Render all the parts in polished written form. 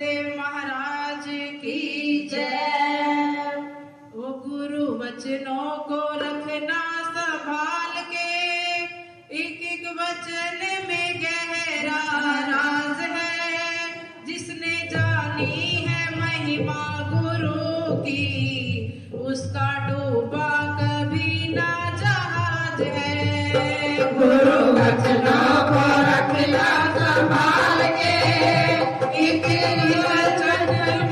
महाराज की जय। वो गुरु वचनों को रखना संभाल के, एक एक वचन में गहरा राज है। जिसने जानी है महिमा गुरु की, उसका डूबा कभी ना जहाज है। गुरु वचनों को रखना संभाल के, एक वचन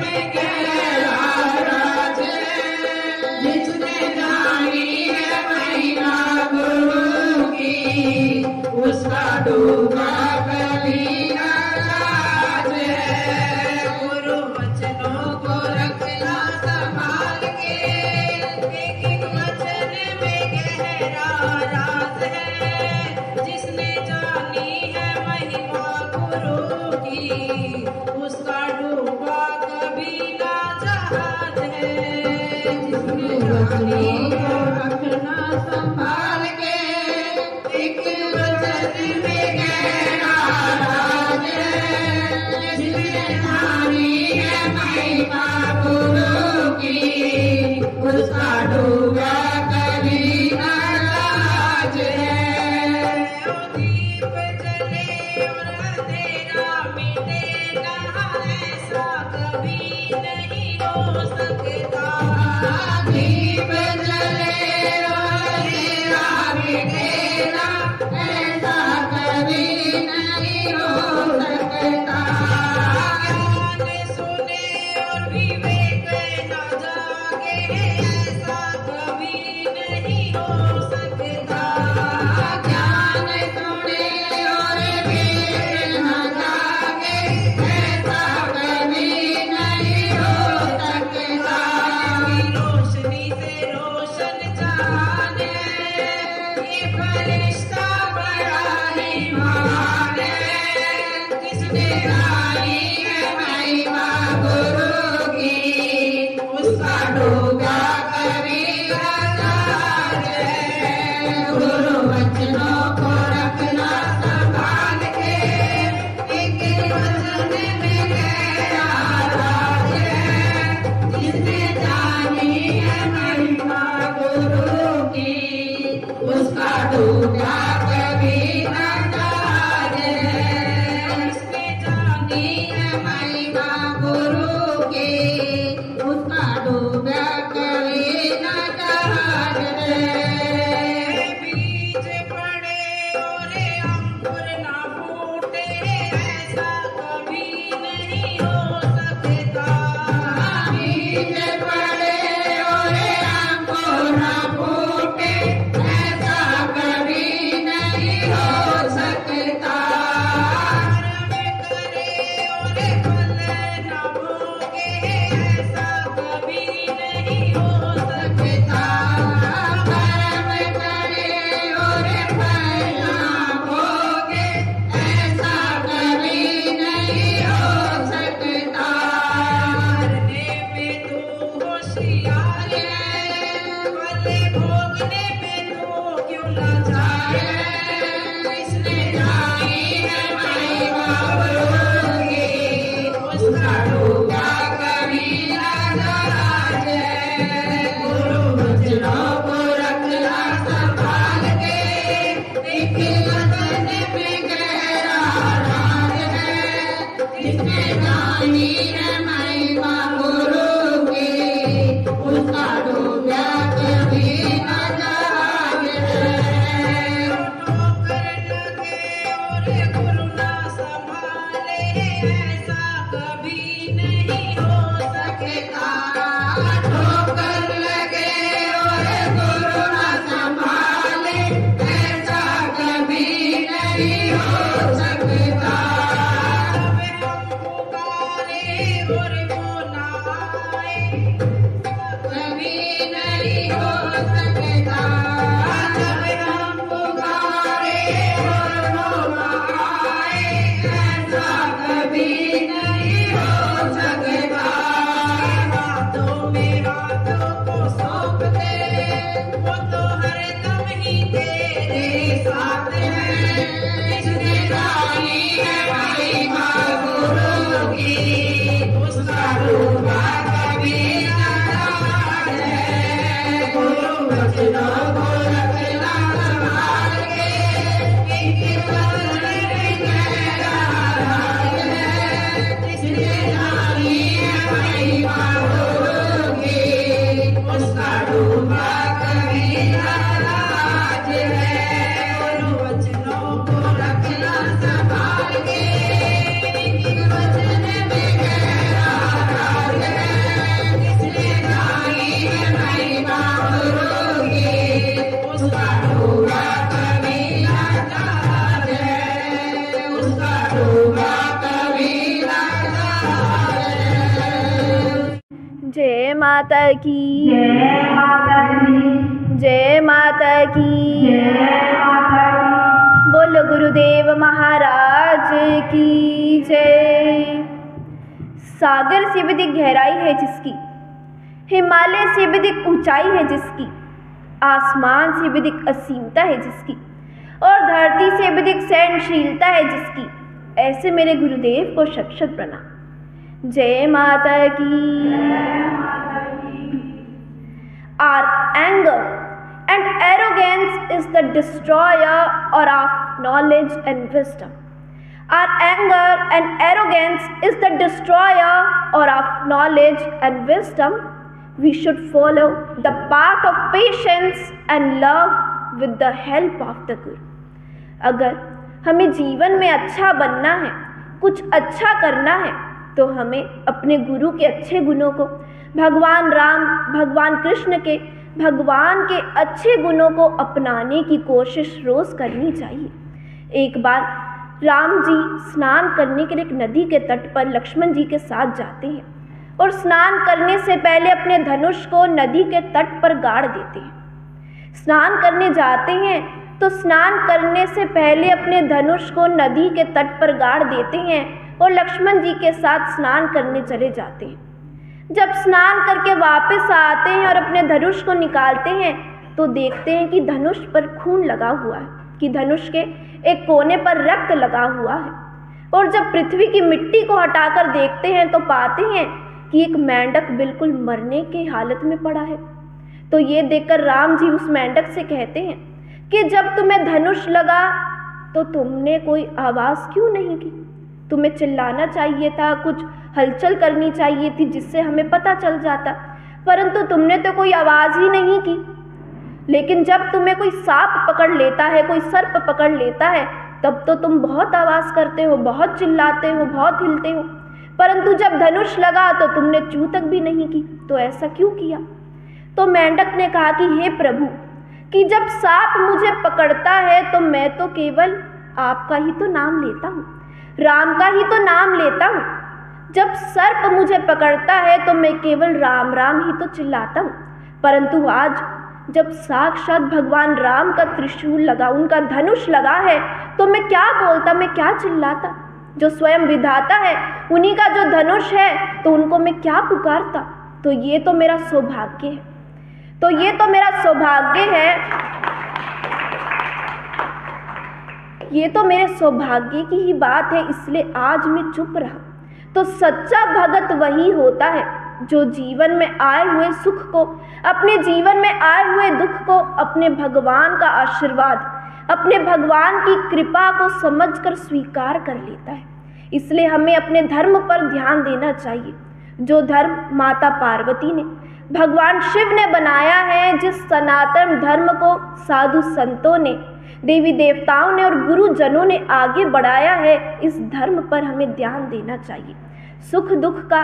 में गहरा राज है। जिसने जानी है महिमा गुरु की, उसका डूबा कभी ना जहाज है। गुरु वचनों को रखना संभाल के, एक एक वचन में गहरा राज है। जिसने जानी है महिमा गुरु की, उसका डूबा कभी ना जहाज है। जिसने जानी है रखना संभाल के, एक वचन में गहरा राज है। जिसने जानी है महिमा गुरु की, उसका डूबा कभी ना जहाज है। दीप जले और अंधेरा मिटे ना, ऐसा कभी नहीं हो सकता। दीप जले और अंधेरा मिटे ना, ऐसा कभी नहीं हो सकता। ज्ञान सुने और विवेक ना जागे, ऐसा कभी नहीं हो सकता। ज्ञान सुने और विवेक न जागे, ऐसा कभी नहीं हो सकता। रोशनी से रोशन जहान है, ये फरिश्ता बड़ा ही महान है। जिसने जानी है महिमा गुरु की, उसका डूबा कभी ना जहाज है। गुरु वचनों को रखना संभाल के, एक वचन में गहरा राज है। जिसने जानी है महिमा गुरु की, उसका डूबा कभी ना जहाज है। जिसने जानी है महिमा गुरु की, उसका डूबा कभी ना जहाज है। बीज पड़े और अंकुर ना फूटे, ऐसा कभी नहीं हो सकता। बीज पड़े और अंकुर न फूटे, ऐसा कभी नहीं हो सकता। कर्म करे और फल ना भोगे, ऐसा कभी नहीं हो सकता। कर्म करे और फल ना भोगे, ऐसा कभी नहीं हो सकता। करने में तू होशियार है, फल भोगने में तू क्यों लाचार है। जिसने जानी है महिमा गुरु की, उसका डूबा कभी ना जहाज है। गुरु वचनों को रखना संभाल के, एक वचन में गहरा राज है। जिसने जानी है महिमा गुरु की, उसका डूबा कभी ना जहाज है। ठोकर लगे और गुरु ना संभाले, ऐसा कभी नहीं हो सकता। ठोकर लगे और गुरु न संभाले, ऐसा कभी नहीं हो सकता। जब हम पुकारे और वो ना आए, कभी नहीं हो सकता। जब हम पुकारे और वो न आए, ऐसा कभी नहीं हो सकता। हाथों में हाथों को सौंप दे, वो तो हरदम ही तेरे साथ है। जिसने जानी है महिमा गुरु की, किसने जानी है महिमा गुरु की, उसका डूबा कबीरा राज है। गुरु वचनों को रखना संभाल के, वचन में गहरा राज है। किसने जानी है महिमा गुरु की, उसका डूबा कबीरा राज है। उसका डूबा कबीरा राज है। जय माता की, जय माता दी, जय माता की, जय माता दी। बोलो गुरुदेव महाराज की जय। सागर से भी अधिक गहराई है जिसकी, हिमालय से भी अधिक ऊंचाई है जिसकी, आसमान से भी अधिक असीमता है जिसकी, और धरती से भी अधिक सहनशीलता है जिसकी, ऐसे मेरे गुरुदेव को शत शत प्रणाम। जय माता की। Our anger and arrogance is the destroyer of knowledge and wisdom. Our anger and arrogance is the destroyer of knowledge and wisdom. We should follow the path of patience and love with the help of the Guru. अगर हमें जीवन में अच्छा बनना है, कुछ अच्छा करना है, तो हमें अपने गुरु के अच्छे गुणों को, भगवान राम, भगवान कृष्ण के, भगवान के अच्छे गुणों को अपनाने की कोशिश रोज़ करनी चाहिए। एक बार राम जी स्नान करने के लिए एक नदी के तट पर लक्ष्मण जी के साथ जाते हैं और स्नान करने से पहले अपने धनुष को नदी के तट पर गाड़ देते हैं। स्नान करने जाते हैं तो स्नान करने से पहले अपने धनुष को नदी के तट पर गाड़ देते हैं और लक्ष्मण जी के साथ स्नान करने चले जाते हैं। जब स्नान करके वापस आते हैं और अपने धनुष को निकालते हैं तो देखते हैं कि धनुष पर खून लगा हुआ है, कि धनुष के एक कोने पर रक्त लगा हुआ है। और जब पृथ्वी की मिट्टी को हटाकर देखते हैं तो पाते हैं कि एक मेंढक बिल्कुल मरने की हालत में पड़ा है। तो ये देखकर राम जी उस मेंढक से कहते हैं कि जब तुम्हें धनुष लगा तो तुमने कोई आवाज़ क्यों नहीं की? तुम्हें चिल्लाना चाहिए था, कुछ हलचल करनी चाहिए थी जिससे हमें पता चल जाता, परंतु तुमने तो कोई आवाज़ ही नहीं की। लेकिन जब तुम्हें कोई सांप पकड़ लेता है, कोई सर्प पकड़ लेता है, तब तो तुम बहुत आवाज़ करते हो, बहुत चिल्लाते हो, बहुत हिलते हो, परंतु जब धनुष लगा तो तुमने चूं तक भी नहीं की। तो ऐसा क्यों किया? तो मेंढक ने कहा कि हे प्रभु, कि जब सांप मुझे पकड़ता है तो मैं तो केवल आपका ही तो नाम लेता हूँ, राम का ही तो नाम लेता हूँ। जब सर्प मुझे पकड़ता है तो मैं केवल राम राम ही तो चिल्लाता हूँ, परंतु आज जब साक्षात भगवान राम का त्रिशूल लगा, उनका धनुष लगा है, तो मैं क्या बोलता, मैं क्या चिल्लाता? जो स्वयं विधाता है उन्हीं का जो धनुष है, तो उनको मैं क्या पुकारता? तो ये तो मेरा सौभाग्य है, तो ये तो मेरा सौभाग्य है, ये तो मेरे सौभाग्य की ही बात है, इसलिए आज मैं चुप रहा। तो सच्चा भगत वही होता है जो जीवन में आए हुए सुख को, अपने जीवन में आए हुए दुख को अपने भगवान का आशीर्वाद, अपने भगवान की कृपा को समझकर स्वीकार कर लेता है। इसलिए हमें अपने धर्म पर ध्यान देना चाहिए, जो धर्म माता पार्वती ने, भगवान शिव ने बनाया है, जिस सनातन धर्म को साधु संतों ने, देवी देवताओं ने और गुरुजनों ने आगे बढ़ाया है, इस धर्म पर हमें ध्यान देना चाहिए। सुख दुख का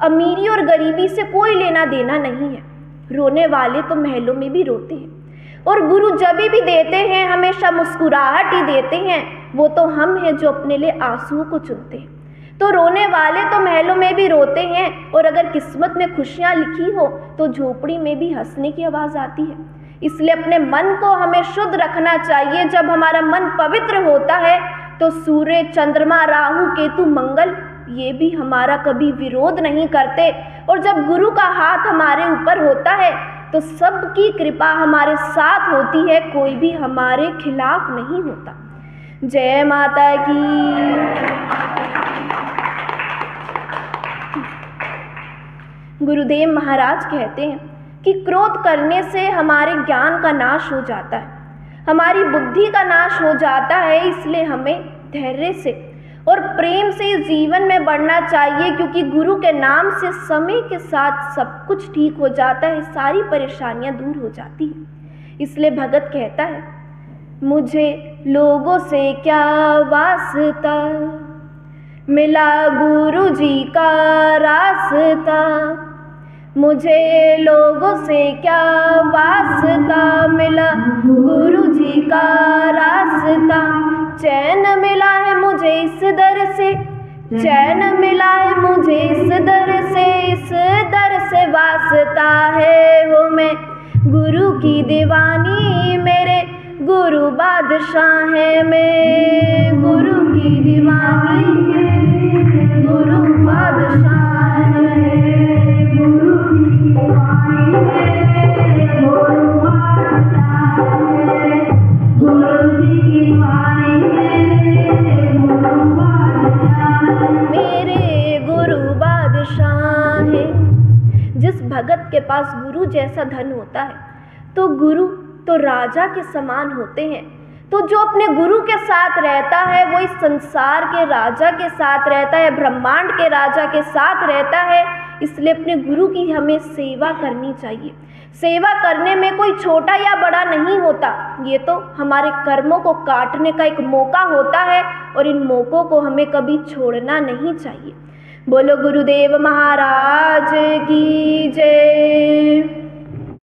अमीरी और गरीबी से कोई लेना देना नहीं है। रोने वाले तो महलों में भी रोते हैं, और गुरु जब भी देते हैं हमेशा मुस्कुराहट ही देते हैं। वो तो हम हैं जो अपने लिए आंसुओं को चुनते हैं। तो रोने वाले तो महलों में भी रोते हैं, और अगर किस्मत में खुशियाँ लिखी हो तो झोपड़ी में भी हंसने की आवाज़ आती है। इसलिए अपने मन को हमें शुद्ध रखना चाहिए। जब हमारा मन पवित्र होता है तो सूर्य, चंद्रमा, राहु, केतु, मंगल ये भी हमारा कभी विरोध नहीं करते, और जब गुरु का हाथ हमारे ऊपर होता है तो सबकी कृपा हमारे साथ होती है, कोई भी हमारे खिलाफ नहीं होता। जय माता की। गुरुदेव महाराज कहते हैं कि क्रोध करने से हमारे ज्ञान का नाश हो जाता है, हमारी बुद्धि का नाश हो जाता है। इसलिए हमें धैर्य से और प्रेम से इस जीवन में बढ़ना चाहिए, क्योंकि गुरु के नाम से समय के साथ सब कुछ ठीक हो जाता है, सारी परेशानियां दूर हो जाती हैं। इसलिए भगत कहता है, मुझे लोगों से क्या वास्ता, मिला गुरु जी का रास्ता, मुझे लोगों से क्या वास्ता, मिला गुरु जी का रास्ता। चैन मिला है मुझे इस दर से, चैन मिला है मुझे इस दर से, इस दर से वास्ता है हो मैं गुरु की दीवानी, मेरे गुरु बादशाह है, मैं गुरु की दीवानी, गुरु बादशाह है, गुरु की दीवानी, गुरु बादशाह है, गुरु की दीवानी, गुरु बादशाह, मेरे गुरु बादशाह है। जिस भगत के पास गुरु जैसा धन होता है, तो गुरु तो राजा के समान होते हैं। तो जो अपने गुरु के साथ रहता है वो इस संसार के राजा के साथ रहता है, ब्रह्मांड के राजा के साथ रहता है। इसलिए अपने गुरु की हमें सेवा करनी चाहिए। सेवा करने में कोई छोटा या बड़ा नहीं होता, ये तो हमारे कर्मों को काटने का एक मौका होता है, और इन मौक़ों को हमें कभी छोड़ना नहीं चाहिए। बोलो गुरुदेव महाराज की जय।